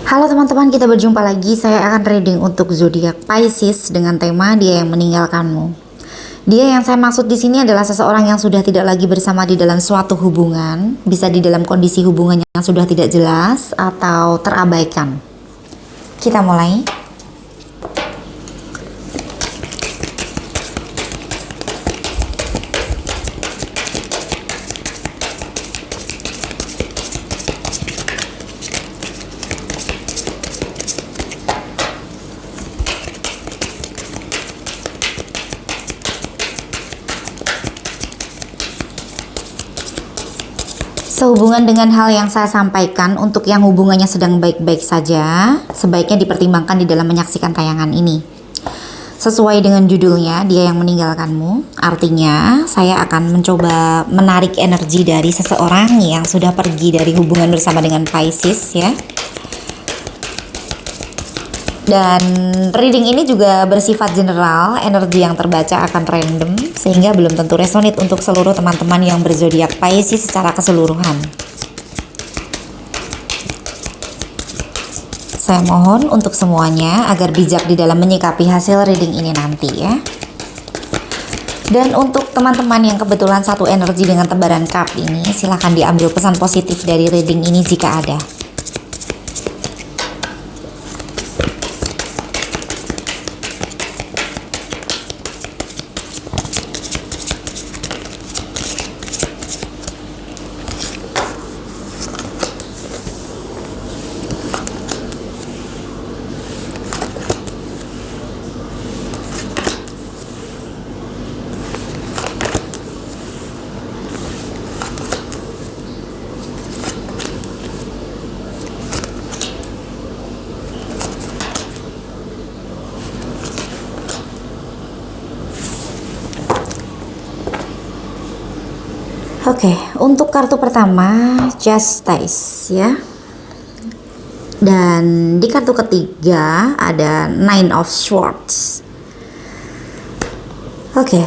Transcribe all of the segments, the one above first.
Halo teman-teman, kita berjumpa lagi. Saya akan reading untuk zodiak Pisces dengan tema dia yang meninggalkanmu. Dia yang saya maksud di sini adalah seseorang yang sudah tidak lagi bersama di dalam suatu hubungan, bisa di dalam kondisi hubungan yang sudah tidak jelas atau terabaikan. Kita mulai. Sehubungan dengan hal yang saya sampaikan, untuk yang hubungannya sedang baik-baik saja, sebaiknya dipertimbangkan di dalam menyaksikan tayangan ini. Sesuai dengan judulnya, dia yang meninggalkanmu, artinya saya akan mencoba menarik energi dari seseorang yang sudah pergi dari hubungan bersama dengan Pisces ya. Dan reading ini juga bersifat general, energi yang terbaca akan random, sehingga belum tentu resonate untuk seluruh teman-teman yang berzodiak Pisces secara keseluruhan. Saya mohon untuk semuanya agar bijak di dalam menyikapi hasil reading ini nanti ya. Dan untuk teman-teman yang kebetulan satu energi dengan tebaran cup ini, silahkan diambil pesan positif dari reading ini jika ada. Oke, untuk kartu pertama Justice ya. Dan di kartu ketiga ada Nine of Swords. Oke.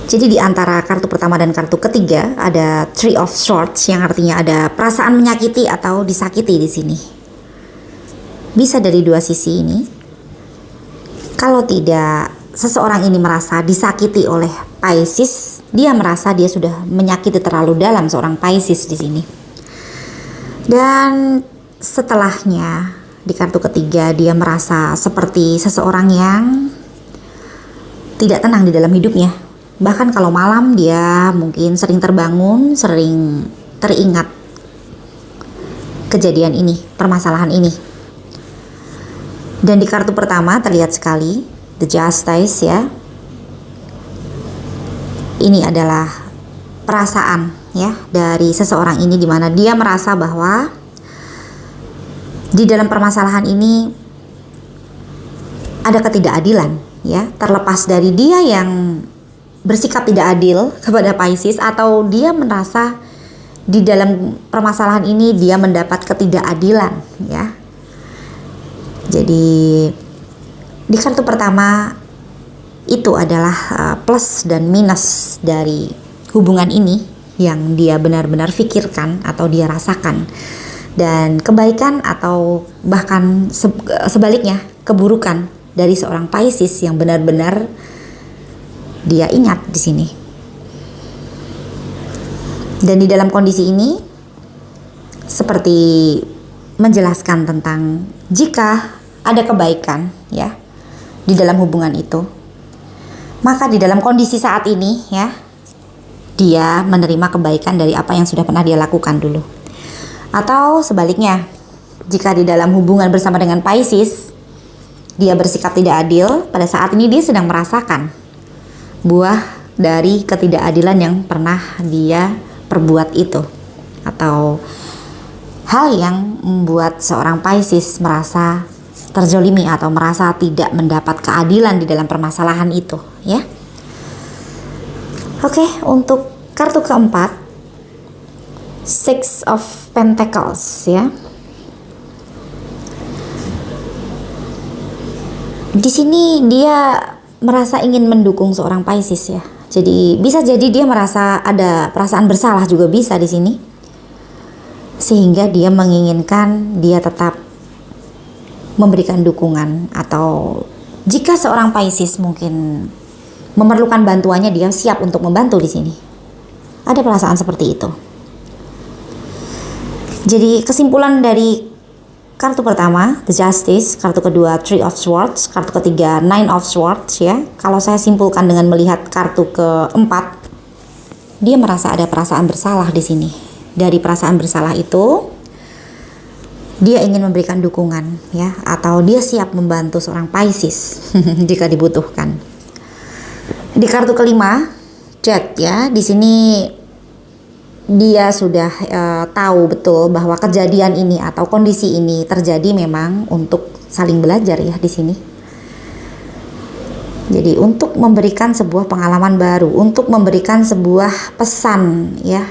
Jadi di antara kartu pertama dan kartu ketiga ada Three of Swords yang artinya ada perasaan menyakiti atau disakiti di sini. Bisa dari dua sisi ini. Kalau tidak, seseorang ini merasa disakiti oleh Pisces, dia merasa dia sudah menyakiti terlalu dalam seorang Pisces di sini. Dan setelahnya di kartu ketiga dia merasa seperti seseorang yang tidak tenang di dalam hidupnya. Bahkan kalau malam dia mungkin sering terbangun, sering teringat kejadian ini, permasalahan ini. Dan di kartu pertama terlihat sekali The Justice ya. Ini adalah perasaan ya dari seseorang ini, di mana dia merasa bahwa di dalam permasalahan ini ada ketidakadilan ya, terlepas dari dia yang bersikap tidak adil kepada Pisces atau dia merasa di dalam permasalahan ini dia mendapat ketidakadilan ya. Jadi di kartu pertama itu adalah plus dan minus dari hubungan ini yang dia benar-benar pikirkan atau dia rasakan, dan kebaikan atau bahkan sebaliknya keburukan dari seorang Pisces yang benar-benar dia ingat di sini. Dan di dalam kondisi ini seperti menjelaskan tentang jika ada kebaikan ya di dalam hubungan itu, maka di dalam kondisi saat ini ya, dia menerima kebaikan dari apa yang sudah pernah dia lakukan dulu. Atau sebaliknya, jika di dalam hubungan bersama dengan Pisces, dia bersikap tidak adil, pada saat ini dia sedang merasakan buah dari ketidakadilan yang pernah dia perbuat itu. Atau hal yang membuat seorang Pisces merasa terzolimi atau merasa tidak mendapat keadilan di dalam permasalahan itu ya. Oke, untuk kartu keempat Six of Pentacles ya. Di sini dia merasa ingin mendukung seorang Pisces ya. Jadi bisa jadi dia merasa ada perasaan bersalah juga bisa di sini. sehingga dia menginginkan dia tetap memberikan dukungan, atau jika seorang Pisces mungkin memerlukan bantuannya, dia siap untuk membantu di sini. Ada perasaan seperti itu. Jadi kesimpulan dari kartu pertama, The Justice, kartu kedua, Three of Swords, kartu ketiga, Nine of Swords, ya. Kalau saya simpulkan dengan melihat kartu keempat, dia merasa ada perasaan bersalah di sini. Dari perasaan bersalah itu, dia ingin memberikan dukungan, ya, atau dia siap membantu seorang Pisces jika dibutuhkan. Di kartu kelima, Jet, ya, di sini dia sudah tahu betul bahwa kejadian ini atau kondisi ini terjadi memang untuk saling belajar, ya, di sini. Jadi untuk memberikan sebuah pengalaman baru, untuk memberikan sebuah pesan, ya,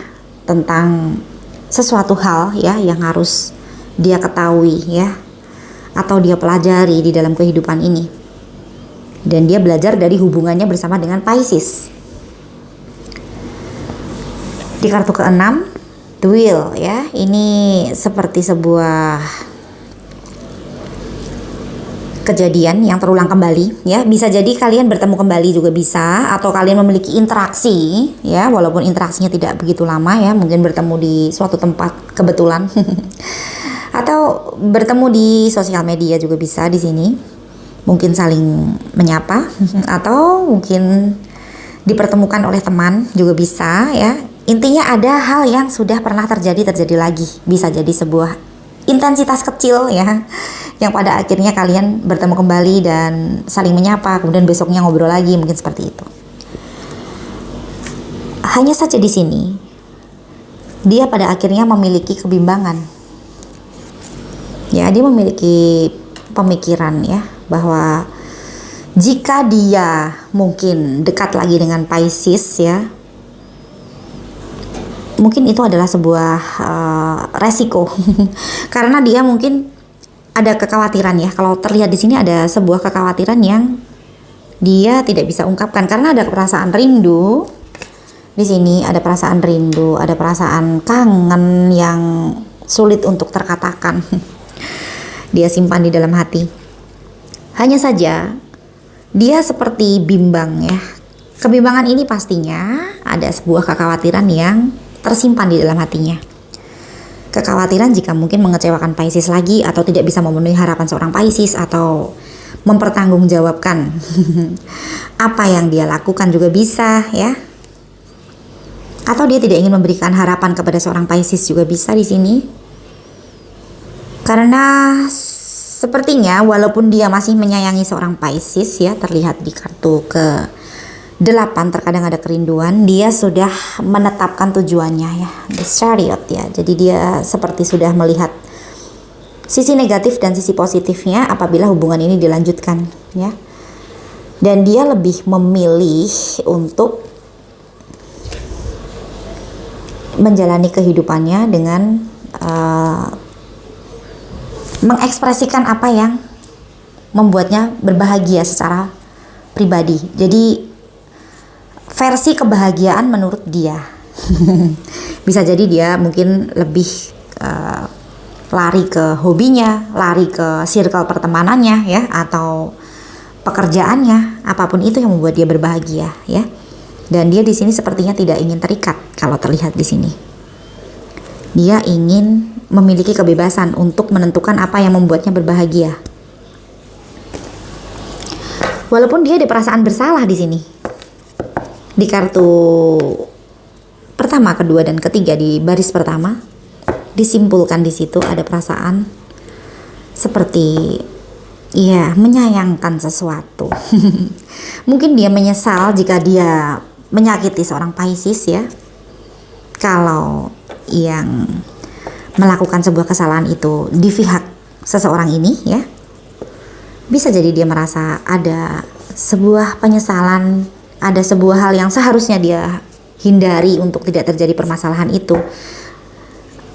tentang sesuatu hal, ya, yang harus dia ketahui, ya, atau dia pelajari di dalam kehidupan ini. Dan dia belajar dari hubungannya bersama dengan Pisces. Di kartu keenam, The Wheel, ya, ini seperti sebuah kejadian yang terulang kembali, ya. Bisa jadi kalian bertemu kembali juga bisa, atau kalian memiliki interaksi, ya, walaupun interaksinya tidak begitu lama, ya, mungkin bertemu di suatu tempat kebetulan. Atau bertemu di sosial media juga bisa di sini. Mungkin saling menyapa atau mungkin dipertemukan oleh teman juga bisa, ya. Intinya ada hal yang sudah pernah terjadi lagi. Bisa jadi sebuah intensitas kecil, ya, yang pada akhirnya kalian bertemu kembali dan saling menyapa, kemudian besoknya ngobrol lagi, mungkin seperti itu. Hanya saja di sini dia pada akhirnya memiliki kebimbangan. Ya, dia memiliki pemikiran, ya, bahwa jika dia mungkin dekat lagi dengan Pisces, ya, mungkin itu adalah sebuah resiko. Karena dia mungkin ada kekhawatiran, ya. Kalau terlihat di sini ada sebuah kekhawatiran yang dia tidak bisa ungkapkan karena ada perasaan rindu. Di sini ada perasaan rindu, ada perasaan kangen yang sulit untuk terkatakan. Dia simpan di dalam hati. Hanya saja dia seperti bimbang, ya. Kebimbangan ini pastinya ada sebuah kekhawatiran yang tersimpan di dalam hatinya. Kekhawatiran jika mungkin mengecewakan Pisces lagi, atau tidak bisa memenuhi harapan seorang Pisces, atau mempertanggungjawabkan apa yang dia lakukan juga bisa, ya. Atau dia tidak ingin memberikan harapan kepada seorang Pisces juga bisa di sini. Karena sepertinya walaupun dia masih menyayangi seorang Pisces, ya, terlihat di kartu ke-8 terkadang ada kerinduan, dia sudah menetapkan tujuannya, ya, The Chariot, ya. Jadi dia seperti sudah melihat sisi negatif dan sisi positifnya apabila hubungan ini dilanjutkan, ya. Dan dia lebih memilih untuk menjalani kehidupannya dengan mengekspresikan apa yang membuatnya berbahagia secara pribadi. Jadi versi kebahagiaan menurut dia. Bisa jadi dia mungkin lebih lari ke hobinya, lari ke circle pertemanannya, ya, atau pekerjaannya, apapun itu yang membuat dia berbahagia, ya. Dan dia di sini sepertinya tidak ingin terikat kalau terlihat di sini. Dia ingin memiliki kebebasan untuk menentukan apa yang membuatnya berbahagia. Walaupun dia ada perasaan bersalah di sini. Di kartu pertama, kedua, dan ketiga di baris pertama disimpulkan di situ ada perasaan seperti, ya, menyayangkan sesuatu. Mungkin dia menyesal jika dia menyakiti seorang Pisces, ya. Kalau yang melakukan sebuah kesalahan itu di pihak seseorang ini, ya, bisa jadi dia merasa ada sebuah penyesalan, ada sebuah hal yang seharusnya dia hindari untuk tidak terjadi permasalahan itu,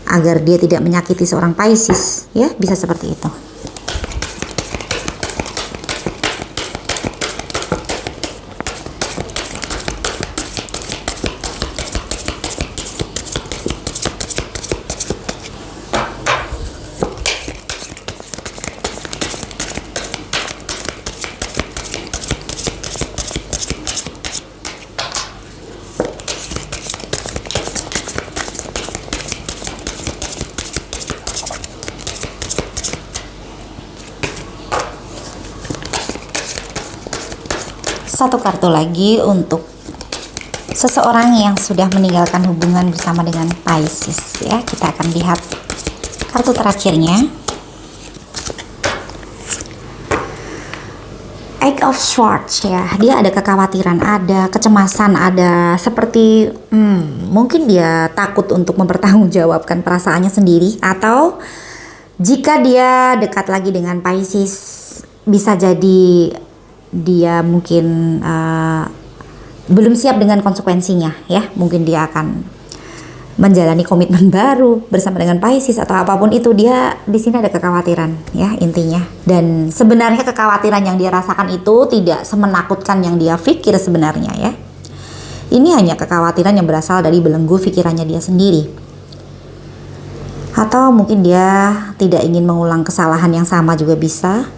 agar dia tidak menyakiti seorang Pisces, ya, bisa seperti itu. Satu kartu lagi untuk seseorang yang sudah meninggalkan hubungan bersama dengan Pisces ya. Kita akan lihat kartu terakhirnya. Eight of Swords ya. Dia ada kekhawatiran, ada kecemasan, ada seperti mungkin dia takut untuk mempertanggungjawabkan perasaannya sendiri, atau jika dia dekat lagi dengan Pisces bisa jadi dia mungkin belum siap dengan konsekuensinya ya. Mungkin dia akan menjalani komitmen baru bersama dengan Pisces atau apapun itu. Dia di sini ada kekhawatiran ya intinya. Dan sebenarnya kekhawatiran yang dia rasakan itu tidak semenakutkan yang dia pikir sebenarnya ya. Ini hanya kekhawatiran yang berasal dari belenggu pikirannya dia sendiri. Atau mungkin dia tidak ingin mengulang kesalahan yang sama juga bisa.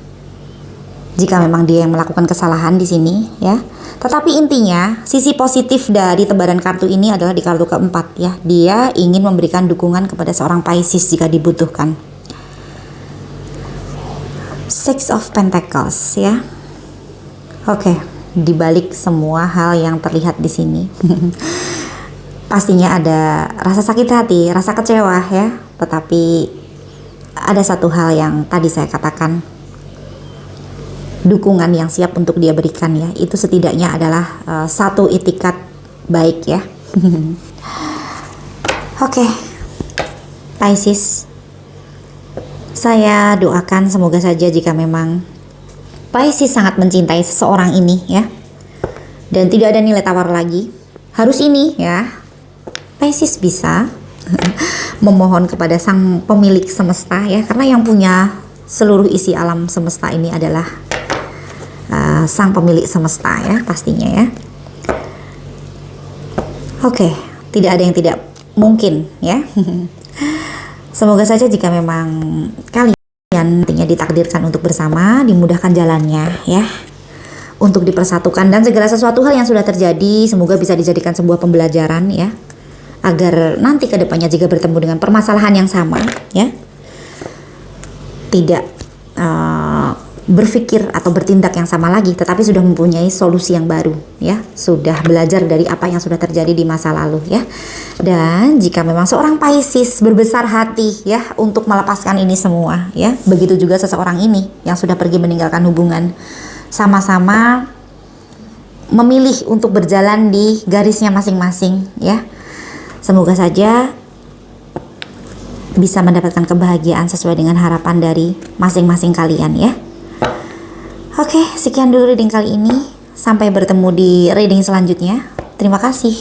Jika memang dia yang melakukan kesalahan di sini ya. Tetapi intinya sisi positif dari tebaran kartu ini adalah di kartu keempat ya. Dia ingin memberikan dukungan kepada seorang Pisces jika dibutuhkan. Six of Pentacles ya. Oke, dibalik semua hal yang terlihat di sini pastinya ada rasa sakit hati, rasa kecewa ya. Tetapi ada satu hal yang tadi saya katakan, dukungan yang siap untuk dia berikan ya, itu setidaknya adalah satu itikat baik ya. Oke, Pisces, saya doakan semoga saja jika memang Pisces sangat mencintai seseorang ini ya, dan tidak ada nilai tawar lagi, harus ini ya, Pisces bisa memohon kepada sang pemilik semesta ya, karena yang punya seluruh isi alam semesta ini adalah sang pemilik semesta ya pastinya ya. Oke, tidak ada yang tidak mungkin ya. Semoga saja jika memang kalian nantinya ditakdirkan untuk bersama, dimudahkan jalannya ya, untuk dipersatukan, dan segala sesuatu hal yang sudah terjadi semoga bisa dijadikan sebuah pembelajaran ya, agar nanti kedepannya jika bertemu dengan permasalahan yang sama ya, tidak berpikir atau bertindak yang sama lagi, tetapi sudah mempunyai solusi yang baru ya, sudah belajar dari apa yang sudah terjadi di masa lalu ya. Dan jika memang seorang Pisces berbesar hati ya untuk melepaskan ini semua ya, begitu juga seseorang ini yang sudah pergi meninggalkan hubungan, sama-sama memilih untuk berjalan di garisnya masing-masing ya. Semoga saja bisa mendapatkan kebahagiaan sesuai dengan harapan dari masing-masing kalian ya. Oke, sekian dulu reading kali ini. Sampai bertemu di reading selanjutnya. Terima kasih.